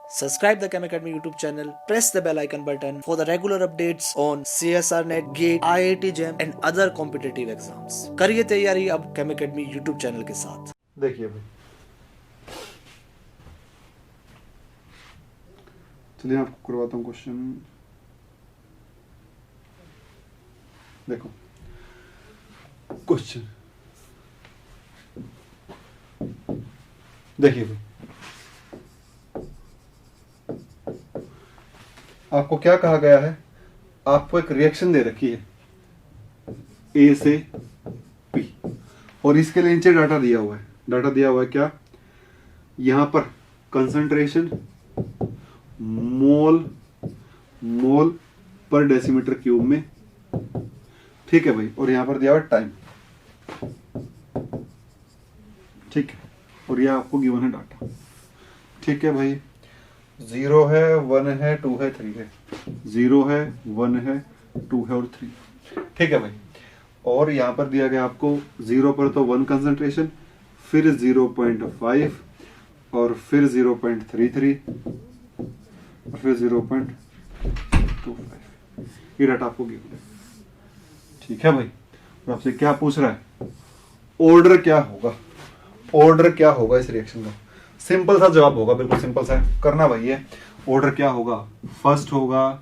Subscribe the Chem Academy YouTube channel, press the bell icon button for the regular updates on CSR Net, GATE, IIT JAM and other competitive exams. करिए तैयारी अब Chem Academy YouTube channel के साथ। देखिए भाई, चलिए आपको करवाता हूँ क्वेश्चन। देखो क्वेश्चन, देखिए भाई, आपको क्या कहा गया है? आपको एक रिएक्शन दे रखी है ए से पी और इसके लिए नीचे डाटा दिया हुआ है। डाटा दिया हुआ है क्या? यहां पर कंसंट्रेशन मोल पर डेसीमीटर क्यूब में, ठीक है भाई, और यहां पर दिया हुआ है टाइम, ठीक है, और यह आपको गिवन है डाटा, ठीक है भाई। 0 है, 1 है, 2 है, 3 है, 0 है, 1 है, 2 है और 3, ठीक है भाई। और यहां पर दिया गया आपको 0 पर तो 1 कंसंट्रेशन, फिर 0.5 और फिर 0.33 और फिर 0.25, ये डाटा आपको गिवन है, ठीक है भाई। और आपसे क्या पूछ रहा है? ऑर्डर क्या होगा? ऑर्डर क्या होगा इस रिएक्शन का? सिंपल सा जवाब होगा, बिल्कुल सिंपल सा है, करना भाई है। ऑर्डर क्या होगा? फर्स्ट होगा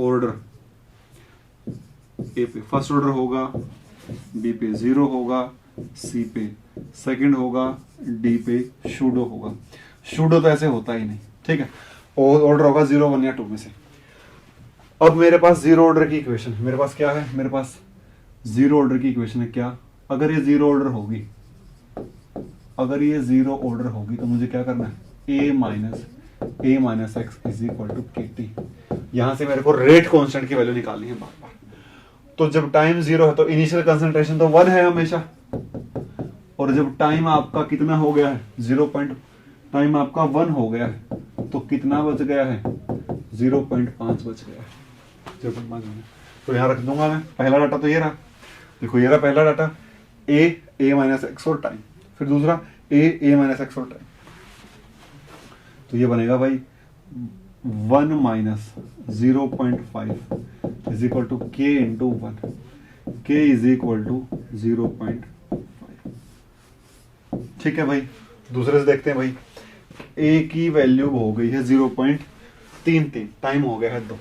ऑर्डर ए पे फर्स्ट ऑर्डर होगा, बी पे 0 होगा, सी पे सेकंड होगा, डी पे शूडो होगा। शूडो तो ऐसे होता ही नहीं, ठीक है। और ऑर्डर होगा 0, 1 या 2 में से। अब मेरे पास 0 ऑर्डर की इक्वेशन है। मेरे पास क्या है? मेरे पास 0 ऑर्डर की इक्वेशन है। क्या? अगर ये 0 ऑर्डर होगी, अगर ये 0 ऑर्डर होगी तो मुझे क्या करना है? a minus X is equal to K T. यहां से मेरे को रेट कांस्टेंट की वैल्यू निकालनी है बार बार। तो जब टाइम 0 है तो इनिशियल कंसंट्रेशन तो 1 है हमेशा, और जब टाइम आपका कितना हो गया है? 0 पॉइंट, टाइम आपका 1 हो गया है तो कितना बच गया है? 0.5 बच गया है, 0.5। तो यहां रख दूंगा मैं। पहला डाटा तो ये रहा, देखो ये रहा पहला डाटा, a माइनस एक्स और टाइम, फिर दूसरा a माइनस एक्स और टाइम। तो ये बनेगा भाई 1 minus 0.5 is equal to k into 1, k is equal to 0.5, ठीक है भाई। दूसरे से देखते हैं भाई, a की वैल्यू हो गई है 0.33, टाइम हो गया है 2,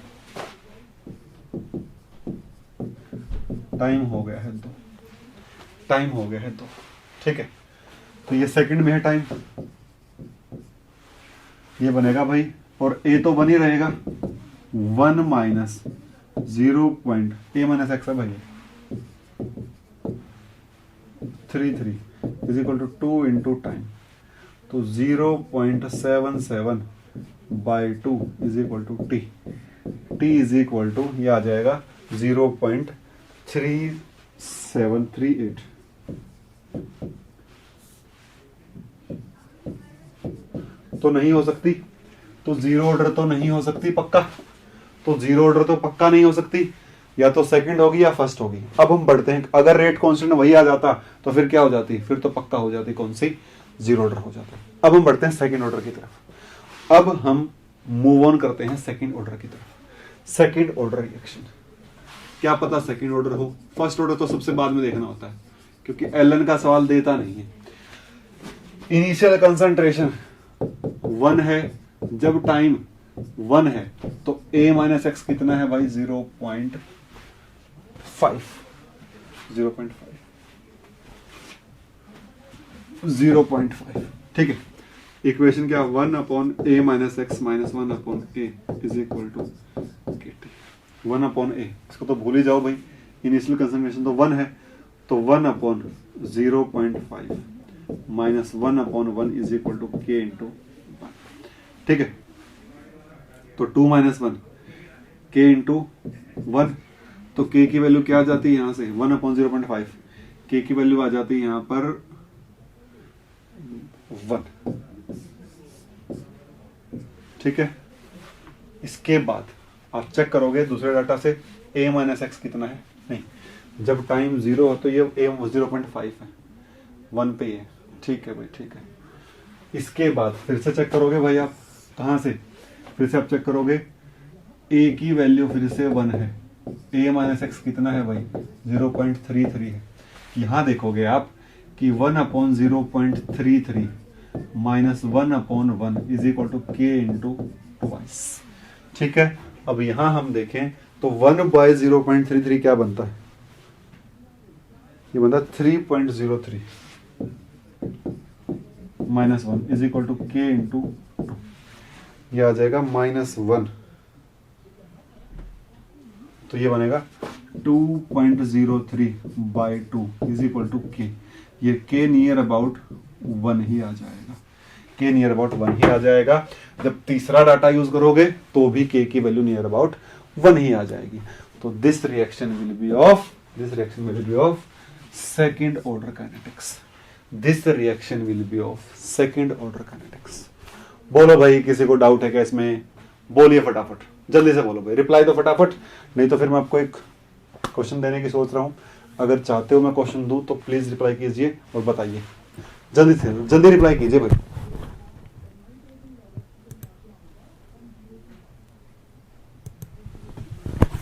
टाइम हो गया है 2, टाइम हो गया है 2, ठीक है। तो ये सेकंड में है टाइम, ये बनेगा भाई, और a तो 1 ही रहेगा। 1 माइनस 0. a माइनस एक्स है भाई 33 is equal to 2 into time, तो 0.77 by 2 is equal to T. T is equal to ये आ जाएगा 0.3738। तो नहीं हो सकती, तो 0 ऑर्डर तो नहीं हो सकती पक्का, तो 0 ऑर्डर तो पक्का नहीं हो सकती, या तो सेकंड होगी या फर्स्ट होगी। अब हम बढ़ते हैं, अगर रेट कांस्टेंट वही आ जाता तो फिर क्या हो जाती? फिर तो पक्का हो जाती, कौन सी? 0 ऑर्डर हो जाता। अब हम बढ़ते हैं सेकंड ऑर्डर की तरफ। अब हम मूव ऑन करते हैं सेकंड ऑर्डर की तरफ। सेकंड ऑर्डर रिएक्शन, क्या पता सेकंड ऑर्डर हो, फर्स्ट ऑर्डर तो सबसे बाद में देखना होता है, क्योंकि एलन का सवाल देता नहीं है। इनिशियल कंसंट्रेशन 1 है, जब टाइम 1 है तो a माइनस एक्स कितना है भाई? 0.5, 0.5, ठीक है। इक्वेशन क्या? 1 upon a minus X minus 1 upon a is equal to K T. 1 upon a, इसको तो भूल ही जाओ भाई, इनिशियल कंसंट्रेशन तो 1 है, तो 1 upon 0.5 minus 1 upon 1 is equal to k into 1, ठीक है। तो 2 माइनस 1 k इंटू 1, तो k की वैल्यू क्या आ जाती है यहां से? 1 अपॉन 0.5, k की वैल्यू आ जाती है यहां पर 1, ठीक है। इसके बाद आप चेक करोगे दूसरे डाटा से a माइनस एक्स कितना है? नहीं, जब टाइम 0 हो तो ये a 0.5 है, 1 पे है, ठीक है भाई, ठीक है। इसके बाद फिर से चेक करोगे भाई आप, कहां से, फिर से आप चेक करोगे, a की वैल्यू फिर से 1 है, a माइनस एक्स कितना है भाई 0.33 है। यहां देखोगे आप कि 1/0.33 minus 1/1 is equal to k into twice. ठीक है, अब यहां हम देखें तो 1/0.33 क्या बनता है, ये बनता है 3.03 minus 1 is equal to k into 2, ये आ जाएगा -1, तो ये बनेगा 2.03/2 इज इक्वल टू k, ये k नियर अबाउट 1 ही आ जाएगा, k नियर अबाउट 1 ही आ जाएगा। जब तीसरा डाटा यूज करोगे तो भी k की वैल्यू नियर अबाउट 1 ही आ जाएगी। तो this reaction will be of second order kinetics, this reaction will be of second order kinetics. बोलो भाई, किसी को डाउट है क्या इसमें, बोलिए फटाफट, जल्दी से बोलो भाई, रिप्लाई दो फटाफट, नहीं तो फिर मैं आपको एक क्वेश्चन देने की सोच रहा हूं। अगर चाहते हो मैं क्वेश्चन दूं तो प्लीज रिप्लाई कीजिए और बताइए, जल्दी से जल्दी रिप्लाई कीजिए भाई।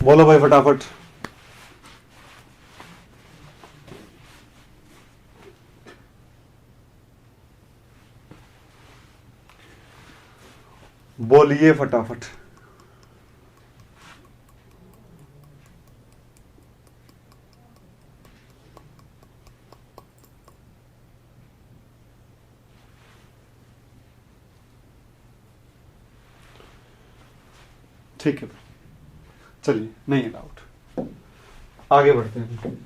बोलो भाई फटाफट। बोलिए फटाफट। ठीक है, चलिए नहीं है डाउट, आगे बढ़ते हैं।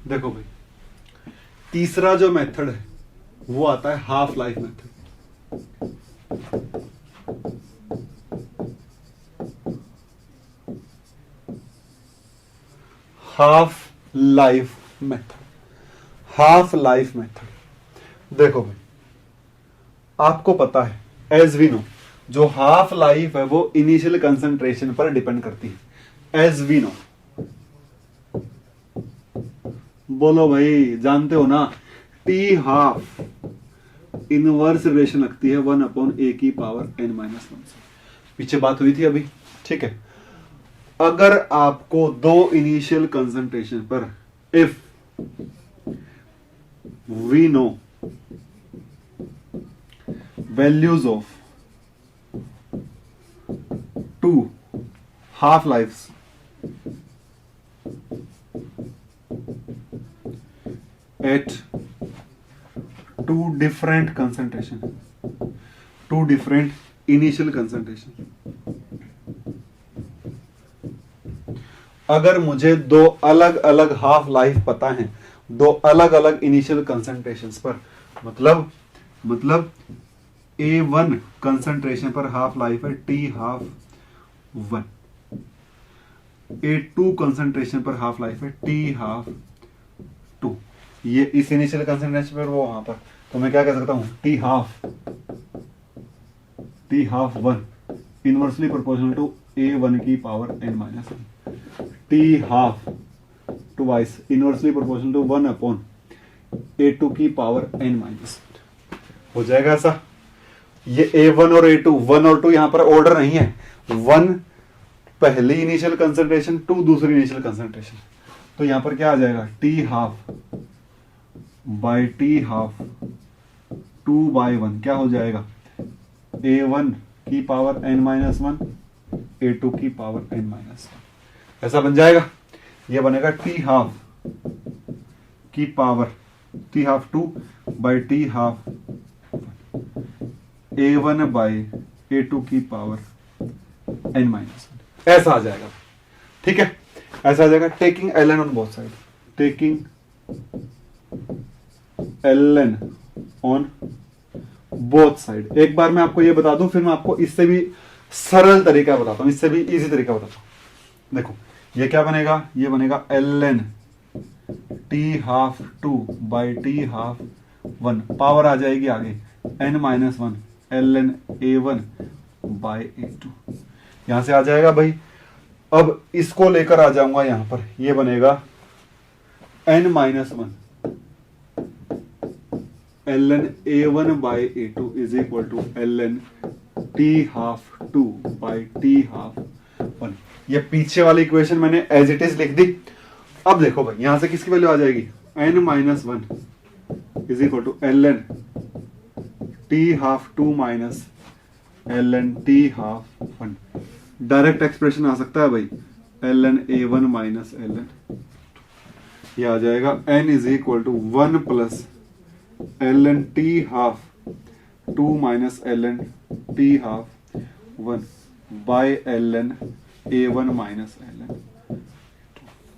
देखो भाई, तीसरा जो मेथड है वो आता है half life method. Half life method देखो भाई, आपको पता है एज वी नो, जो हाफ लाइफ है वो इनिशियल कंसंट्रेशन पर डिपेंड करती है, एज वी नो। बोलो भाई, जानते हो ना, टी हाफ इनवर्स रिलेशन लगती है 1/a की पावर n-1 से। पीछे बात हुई थी अभी, ठीक है। अगर आपको दो इनिशियल कंसंट्रेशन पर, if we know values of two half lives at two different concentration, two different initial concentration। अगर मुझे दो अलग अलग हाफ लाइफ पता है, दो अलग अलग इनिशियल कंसंट्रेशंस पर, मतलब A1 कंसंट्रेशन पर हाफ लाइफ है T12, A2 कंसंट्रेशन पर हाफ लाइफ है T12, ये इस इनिशियल कंसंट्रेशन पर, वो वहां पर, तो मैं क्या कह सकता हूं, T12 inversely proportional to A1 की power n-1, T12 twice inversely proportional to 1/A2 की पावर n-1। हो जाएगा ऐसा। ये A1 और A2, 1 और 2 यहां पर ऑर्डर नहीं है, 1 पहली इनिशियल कंसंट्रेशन, 2 दूसरी इनिशियल कंसंट्रेशन, तो यहां पर क्या आ जाएगा, T12 बाई T12 2/1 क्या हो जाएगा, A1 की पावर n-1, A2 की पावर n-1, ऐसा बन जाएगा। ये बनेगा T12 की power T12 by T12 A1 by A2 की पावर n-1, ऐसा आ जाएगा। ठीक है, ऐसा आ जाएगा। Taking ln on both side, taking ln on both side. एक बार मैं आपको ये बता दूं, फिर मैं आपको इससे भी सरल तरीका बताता हूं, इससे भी इजी तरीका बताता हूं। देखो ये क्या बनेगा, ये बनेगा ln T12 by T12, power आ जाएगी आगे n-1 ln A1 by A2, यहां से आ जाएगा भाई। अब इसको लेकर आ जाऊंगा यहां पर, ये बनेगा n-1 ln a1 by a2 is equal to ln t half 2 by t half 1। ये पीछे वाली इक्वेशन मैंने एज इट इज लिख दी। अब देखो भाई यहां से किसकी वैल्यू आ जाएगी, n minus 1 is equal to ln t half 2 minus ln t half 1। Direct expression आ सकता है भाई, ln a1 माइनस ln, ये आ जाएगा n is equal to 1 plus ln t half 2 minus ln t half 1 by ln a1 minus ln।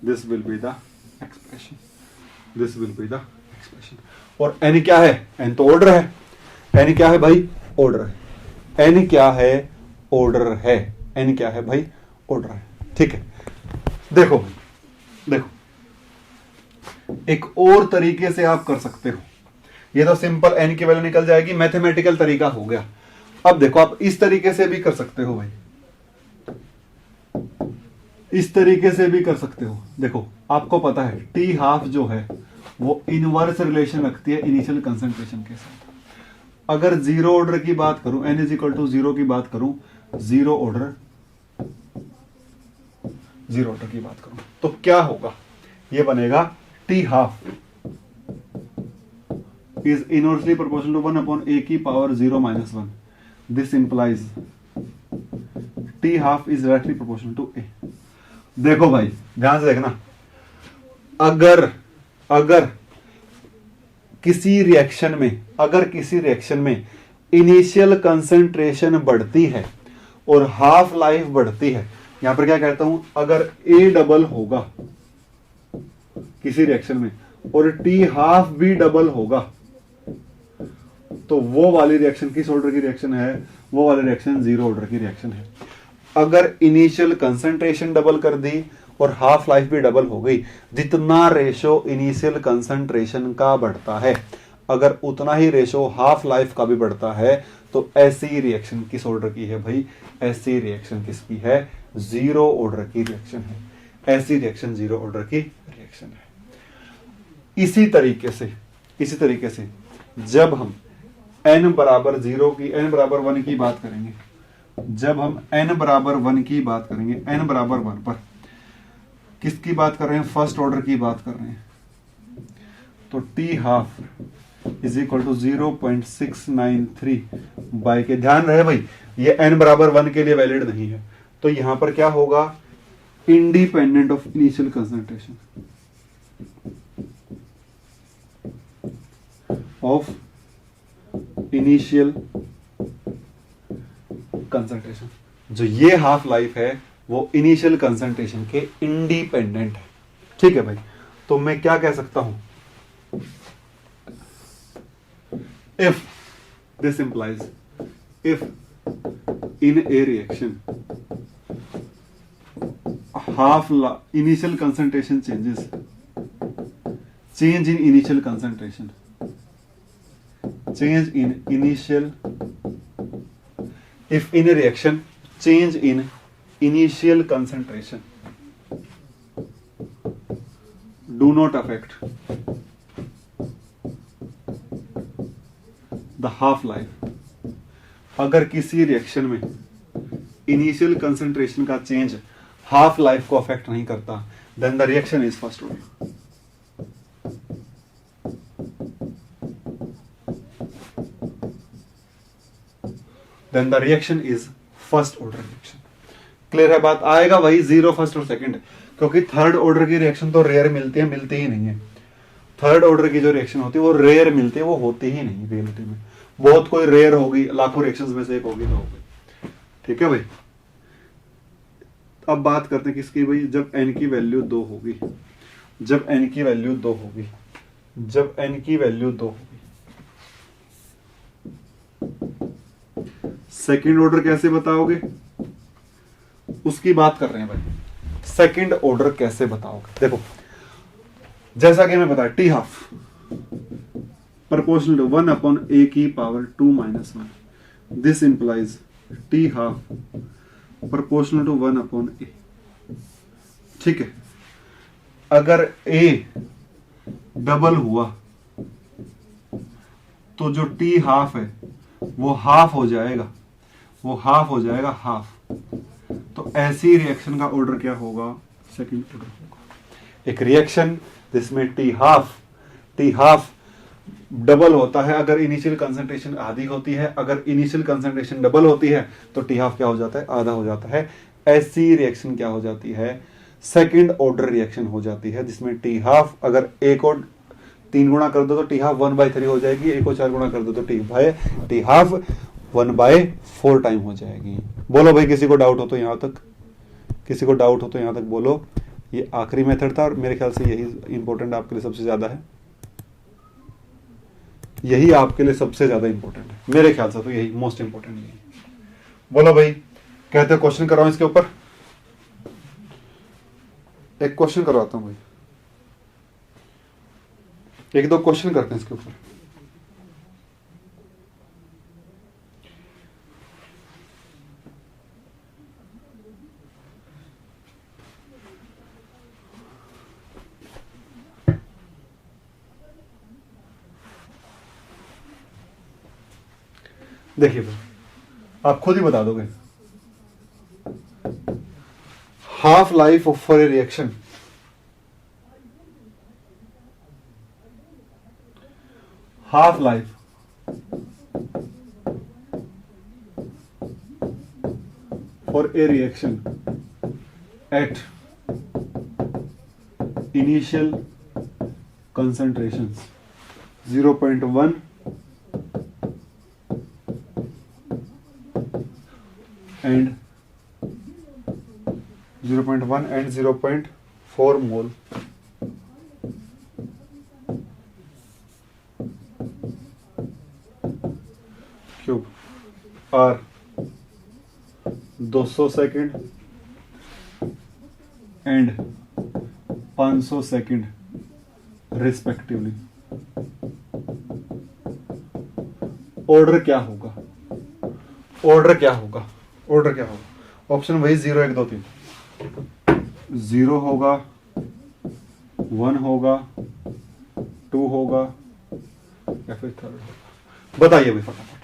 This will be the expression, this will be the expression. और n क्या है, n तो order है, n क्या है भाई, order है, n क्या है, ऑर्डर है, n क्या है भाई, ऑर्डर है। ठीक है, देखो भाई, देखो एक और तरीके से आप कर सकते हो। ये तो सिंपल n की वैल्यू निकल जाएगी, मैथमेटिकल तरीका हो गया। अब देखो आप इस तरीके से भी कर सकते हो भाई, इस तरीके से भी कर सकते हो। देखो आपको पता है टी हाफ जो है वो इनवर्स रिलेशन रखती है इनिशियल कंसंट्रेशन के साथ। अगर जीरो ऑर्डर की बात करूं, n इज इक्वल टू 0 की बात करूं, जीरो ऑर्डर की बात करूं तो क्या होगा, ये बनेगा T half is inversely proportional to 1 upon a की power 0 minus 1. This implies t half is directly proportional to a. देखो भाई ध्यान से देखना, अगर किसी रिएक्शन में इनिशियल कंसंट्रेशन बढ़ती है और हाफ लाइफ बढ़ती है, यहां पर क्या कहता हूं, अगर a डबल होगा किसी रिएक्शन में और t हाफ भी डबल होगा तो वो वाली रिएक्शन किस ऑर्डर की रिएक्शन है, वो वाली रिएक्शन जीरो ऑर्डर की रिएक्शन है। अगर इनिशियल कंसंट्रेशन डबल कर दी और हाफ लाइफ भी डबल हो गई, जितना रेशो इनिशियल कंसंट्रेशन का बढ़ता है अगर उतना ही रेशो हाफ लाइफ का भी बढ़ता है तो ऐसी रिएक्शन किस ऑर्डर की है भाई, ऐसी रिएक्शन किसकी है, जीरो ऑर्डर की रिएक्शन है। ऐसी रिएक्शन जीरो ऑर्डर की रिएक्शन है। इसी तरीके से जब हम n बराबर 0 की, n बराबर 1 की बात करेंगे, जब हम n बराबर 1 की बात करेंगे, n बराबर 1 पर किसकी बात कर रहे हैं, फर्स्ट ऑर्डर की बात कर रहे हैं, तो t half is equal to 0.693 by K, ध्यान रहे भाई ये n बराबर 1 के लिए वैलिड नहीं है, तो यहां पर क्या होगा, independent of initial concentration of initial concentration. जो ये हाफ लाइफ है वो इनिशियल कंसंट्रेशन के इंडिपेंडेंट है। ठीक है भाई, तो मैं क्या कह सकता हूं, if this implies if in A reaction half initial concentration change in initial concentration, change in initial, if in a reaction change in initial concentration do not affect the half life, अगर किसी reaction में initial concentration का change half life को affect नहीं करता, then the reaction is first order. then the reaction is first order reaction। Clear है बात, आएगा वही जीरो फर्स्ट और सेकंड, क्योंकि थर्ड ऑर्डर की रिएक्शन तो रेयर मिलती है, मिलती ही नहीं है। थर्ड ऑर्डर की जो रिएक्शन होती है वो रेयर मिलती है, वो होती ही नहीं रियलिटी में। बहुत कोई रेयर होगी, लाखों रिएक्शंस में से एक होगी तो होगी। ठीक है भाई, अब बात करते हैं किसकी भाई, जब n की वैल्यू 2 होगी, जब n की वैल्यू 2 होगी, जब n की वैल्यू 2 होगी, सेकंड ऑर्डर कैसे बताओगे, उसकी बात कर रहे हैं भाई। सेकंड ऑर्डर कैसे बताओगे, देखो जैसा कि मैं बताया T half proportional to 1 upon a की power 2 minus 1, this implies T half proportional to 1 upon a। ठीक है, अगर a डबल हुआ तो जो टी हाफ है वो हाफ हो जाएगा, वो हाफ हो जाएगा हाफ। तो ऐसी रिएक्शन का ऑर्डर क्या होगा? सेकंड ऑर्डर होगा। एक रिएक्शन जिसमें टी हाफ डबल होता है अगर इनिशियल कंसंट्रेशन आधी होती है, अगर इनिशियल कंसंट्रेशन डबल होती है तो टी हाफ क्या हो जाता है? आधा हो जाता है। ऐसी रिएक्शन क्या हो जाती है? सेकंड ऑर्डर रिएक्शन हो जाती है, जिसमें टी हाफ अगर एक और 3 गुणा कर दो तो टी हाफ 1/3 हो जाएगी, एक और 4 गुणा कर दो तो टी हाफ 1/4 टाइम हो जाएगी। बोलो भाई, किसी को डाउट हो तो यहां तक, किसी को डाउट हो तो यहां तक बोलो। ये आखिरी मेथड था और मेरे ख्याल से यही इंपॉर्टेंट आपके लिए सबसे ज्यादा है, यही आपके लिए सबसे ज्यादा इंपॉर्टेंट है मेरे ख्याल से, तो यही मोस्ट इंपॉर्टेंट है। बोलो भाई, कहते हो क्वेश्चन कराओ इसके ऊपर? एक क्वेश्चन करवाता हूं भाई, 1-2 क्वेश्चन करते हैं इसके ऊपर। देखिए भाई, आप खुद ही बता दोगे। Half life of for a reaction, half life for a reaction at initial concentrations 0.1 and 0.1 and 0.4 mole cube are 200 second and 500 second respectively. Order क्या होगा? ऑर्डर क्या होगा? ऑर्डर क्या होगा? ऑप्शन वही 0 1 2 3, 0 होगा, 1 होगा, 2 होगा या फिर 3 होगा। बताइए भाई फटाफट,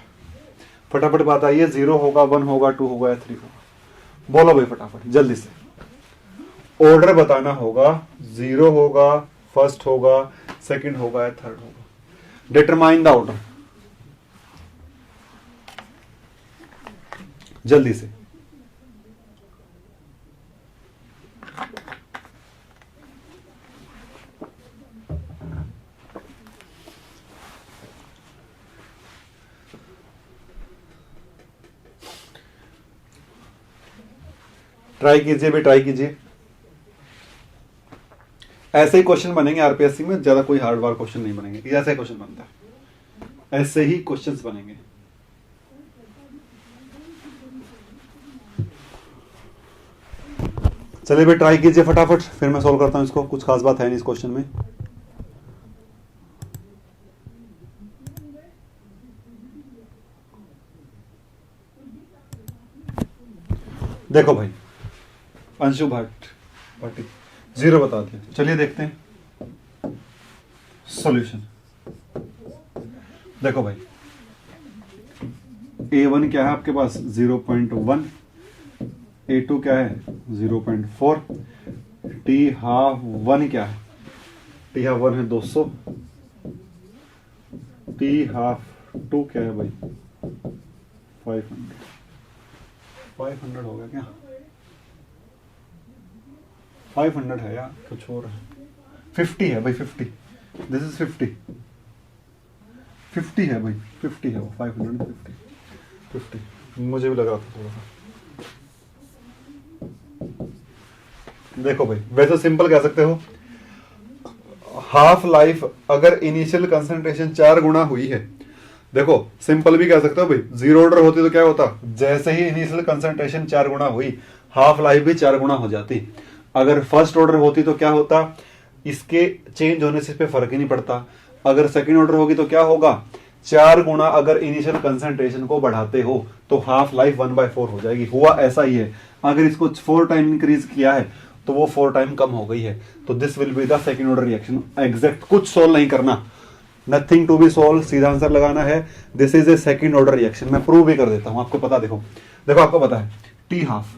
फटाफट बताइए। 0 होगा, 1 होगा, 2 होगा या 3 होगा? बोलो भाई फटाफट जल्दी से। ऑर्डर बताना होगा। 0 होगा, फर्स्ट होगा, सेकंड होगा या थर्ड होगा? डिटरमाइन द ऑर्डर जल्दी से। ट्राई कीजिए भी, ट्राई कीजिए। ऐसे ही क्वेश्चन बनेंगे आरपीएससी में, ज्यादा कोई हार्ड वार क्वेश्चन नहीं बनेंगे। ऐसा ही क्वेश्चन बनता है, ऐसे ही क्वेश्चंस बनेंगे। चलिए भाई ट्राई कीजिए फटाफट, फिर मैं सॉल्व करता हूं इसको। कुछ खास बात है नहीं इस क्वेश्चन में। देखो भाई, अंशु भाटी 0 बता दिया। चलिए देखते हैं सॉल्यूशन। देखो भाई, A1 क्या है आपके पास? 0.1, A2 क्या है? 0.4, T हाफ 1 क्या है? T हाफ 1 है 200, T हाफ 2 क्या है भाई? 500। 500 हो गया क्या? 500 है यार, कुछ और है। 50 है भाई, 50। दिस इज 50 है भाई, 50 है वो। 550 मुझे भी लग रहा था थोड़ा सा। देखो भाई, वैसे सिंपल कह सकते हो, हाफ लाइफ अगर इनिशियल कंसंट्रेशन 4 गुना हुई है, देखो सिंपल भी कह सकते हो भाई। 0 ऑर्डर होती तो क्या होता? जैसे ही इनिशियल कंसंट्रेशन 4 गुना हुई, हाफ लाइफ भी 4 गुना हो जाती। अगर फर्स्ट ऑर्डर होती तो क्या होता? इसके चेंज होने से इस पे फर्क ही नहीं पड़ता। अगर सेकंड ऑर्डर होगी तो क्या होगा? 4 गुना अगर इनिशियल कंसंट्रेशन को बढ़ाते हो तो हाफ लाइफ 1/4 हो जाएगी। हुआ ऐसा ही है। अगर इसको 4 टाइम इंक्रीज किया है तो वो 4 टाइम कम हो गई है। तो this will be the second order reaction. Exact कुछ सोल्व नहीं करना, नथिंग टू बी सोल्व, सीधा आंसर लगाना है। This is a second order reaction. मैं प्रूव भी कर देता हूं, आपको पता, देखो देखो आपको पता है T half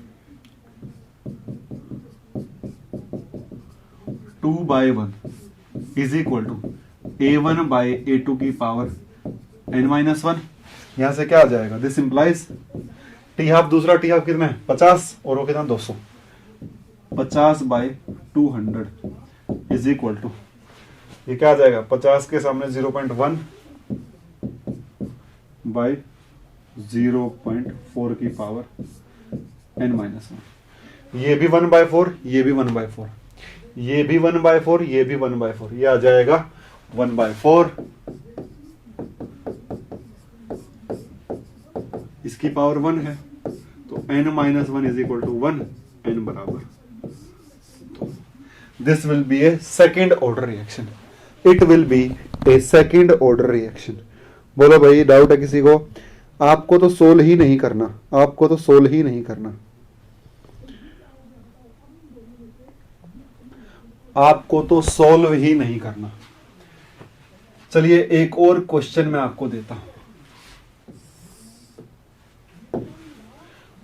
2/1 is equal to A1/A2 की पावर n-1। यहां से क्या आ जाएगा, दिस इंप्लाइज टी हाफ, दूसरा टी हाफ कितना है 50 और वो कितना 200, 50/200 इज इक्वल टू, ये क्या आ जाएगा 50 के सामने 0.1 बाई 0.4 की पावर n-1। ये भी 1/4, ये भी 1/4, ये भी 1/4, ये भी 1/4, ये आ जाएगा 1/4, इसकी पावर 1 है तो n-1 is equal to 1, n बराबर। This will be a second order reaction, it will be a second order reaction. बोलो भाई, डाउट है किसी को? आपको तो सोल्व ही नहीं करना, आपको तो सोल्व ही नहीं करना, आपको तो सोल्व ही नहीं करना। चलिए एक और क्वेश्चन मैं आपको देता हूं।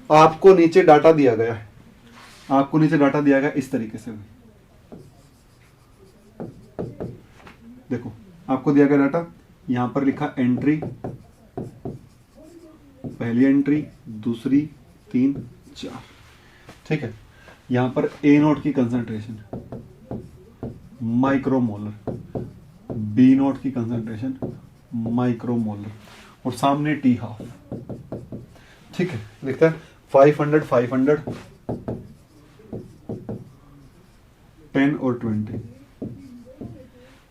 आपको नीचे डाटा दिया गया है, आपको नीचे डाटा दिया गया इस तरीके से, देखो आपको दिया गया डाटा, यहां पर लिखा एंट्री, पहली एंट्री, दूसरी, 3, 4, ठीक है। यहां पर ए नोट की कंसंट्रेशन माइक्रोमोलर, बी नोट की कंसंट्रेशन माइक्रोमोलर, और सामने टी हाफ, ठीक है। लिखता है 500 500 10 और 20,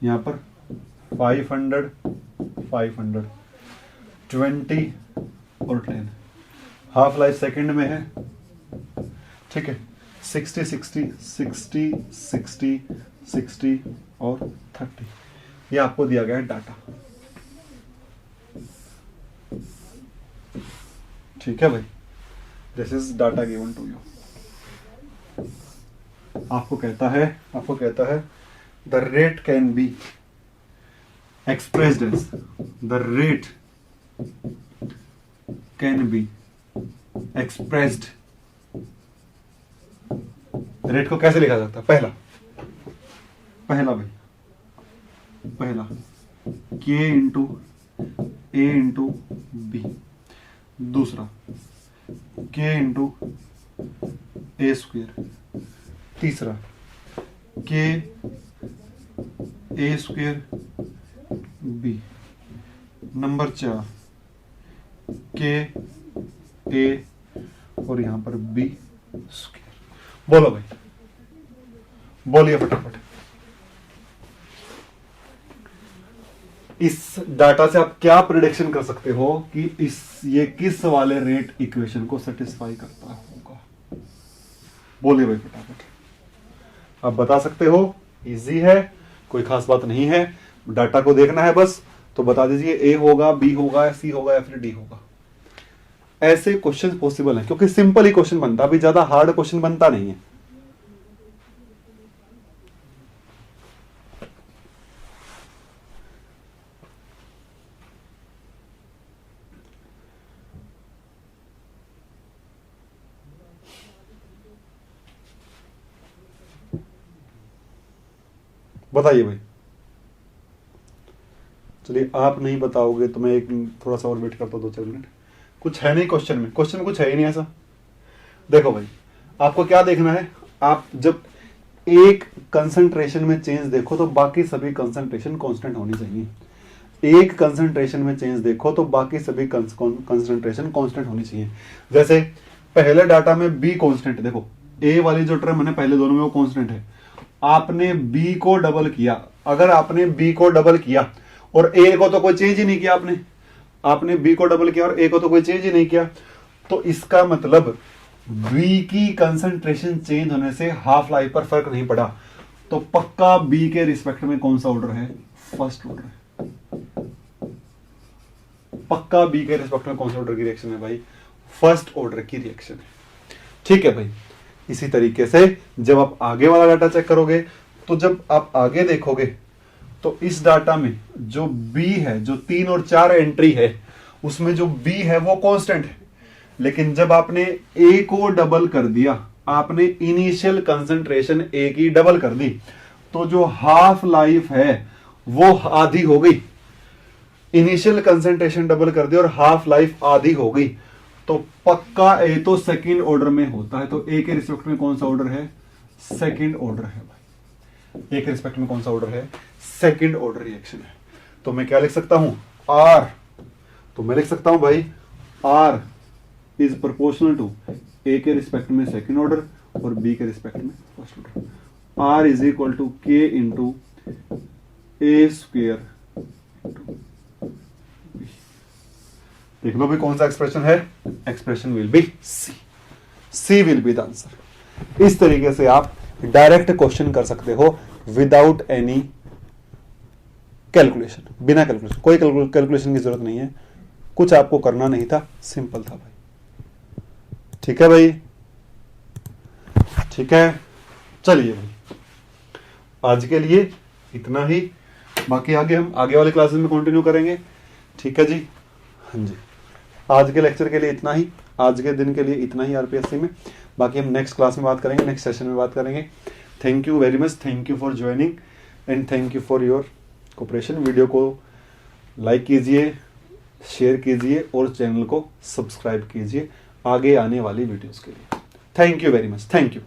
यहां पर 500 500 20 और 10, हाफ लाइफ सेकंड में है, ठीक है। 60 60 60 60 60 और 30, ये आपको दिया गया है डाटा, ठीक है भाई। This is data given to you. आपको कहता है the rate can be expressed as, the rate can be expressed, rate को कैसे लिखा जाता है? पहला K into A into B, दूसरा K इंटू A स्क्वेयर, तीसरा K A square B, number 4 K A और यहां पर B स्क्वेयर। बोलो भाई, बोलिए फटाफट। इस डाटा से आप क्या प्रिडिक्शन कर सकते हो कि ये किस वाले रेट इक्वेशन को सेटिस्फाई करता होगा? बोलिए भाई फटाफट। आप बता सकते हो, इजी है, कोई खास बात नहीं है, डाटा को देखना है बस। तो बता दीजिए ए होगा, बी होगा, सी होगा या फिर डी होगा। ऐसे क्वेश्चन पॉसिबल है क्योंकि सिंपल ही क्वेश्चन बनता है, अभी ज्यादा हार्ड क्वेश्चन बनता नहीं है। बताइए भाई। चलिए आप नहीं बताओगे तो मैं एक थोड़ा सा और वेट करता हूं, 2-4 मिनट। कुछ है नहीं क्वेश्चन में कुछ है ही नहीं ऐसा। देखो भाई, आपको क्या देखना है, आप जब एक कंसंट्रेशन में चेंज देखो तो बाकी सभी कंसंट्रेशन कांस्टेंट होनी चाहिए। एक कंसंट्रेशन में चेंज देखो तो बाकी सभी कंसंट्रेशन कांस्टेंट होनी चाहिए। जैसे पहले डाटा में बी कांस्टेंट है, देखो ए वाली जो टर्म है ना पहले दोनों में वो कांस्टेंट है। आपने बी को डबल किया, अगर आपने बी को डबल किया और ए को तो कोई चेंज ही नहीं किया, आपने बी को डबल किया और ए को तो कोई चेंज ही नहीं किया, तो इसका मतलब बी की कंसंट्रेशन चेंज होने से हाफ लाइफ पर फर्क नहीं पड़ा। तो पक्का बी के रिस्पेक्ट में कौन सा ऑर्डर है? फर्स्ट ऑर्डर है। पक्का बी के रिस्पेक्ट में कौन सा ऑर्डर की रिएक्शन है भाई? फर्स्ट ऑर्डर की रिएक्शन है। ठीक है भाई। इसी तरीके से जब आप आगे वाला डाटा चेक करोगे, तो जब आप आगे देखोगे तो इस डाटा में जो बी है, जो 3 और 4 एंट्री है, उसमें जो बी है वो कांस्टेंट है, लेकिन जब आपने ए को डबल कर दिया, आपने इनिशियल कंसंट्रेशन ए की डबल कर दी, तो जो हाफ लाइफ है वो आधी हो गई। इनिशियल कंसंट्रेशन डबल कर दिया और हाफ लाइफ आधी हो गई, तो पक्का ए तो सेकंड ऑर्डर में होता है। तो ए के रिस्पेक्ट में कौन सा ऑर्डर है? सेकंड ऑर्डर है भाई। ए के रिस्पेक्ट में कौन सा ऑर्डर है? सेकंड ऑर्डर रिएक्शन है। तो मैं क्या लिख सकता हूं? आर। तो मैं लिख सकता हूं भाई R is proportional to A के रिस्पेक्ट में सेकंड ऑर्डर और बी के रिस्पेक्ट में first order. R is equal to K into A square. देख लो भी कौन सा एक्सप्रेशन है? Expression will be C. C will be the answer. इस तरीके से आप डायरेक्ट क्वेश्चन कर सकते हो विदाउट एनी कैलकुलेशन, बिना कैलकुलेशन। कोई कैलकुलेशन की जरूरत नहीं है, कुछ आपको करना नहीं था, सिंपल था भाई। ठीक है भाई, ठीक है। चलिए भाई, आज के लिए इतना ही, बाकी आगे हम आगे वाले क्लासेस में कंटिन्यू करेंगे। ठीक है जी, हाँ जी। आज के लेक्चर के लिए इतना ही, आज के दिन के लिए इतना ही आरपीएससी में। बाकी हम नेक्स्ट क्लास में बात करेंगे, नेक्स्ट सेशन में बात करेंगे। Thank you very much, thank you for joining and thank you for your cooperation. Video को लाइक कीजिए, शेयर कीजिए और चैनल को सब्सक्राइब कीजिए आगे आने वाली वीडियोस के लिए। Thank you very much, thank you.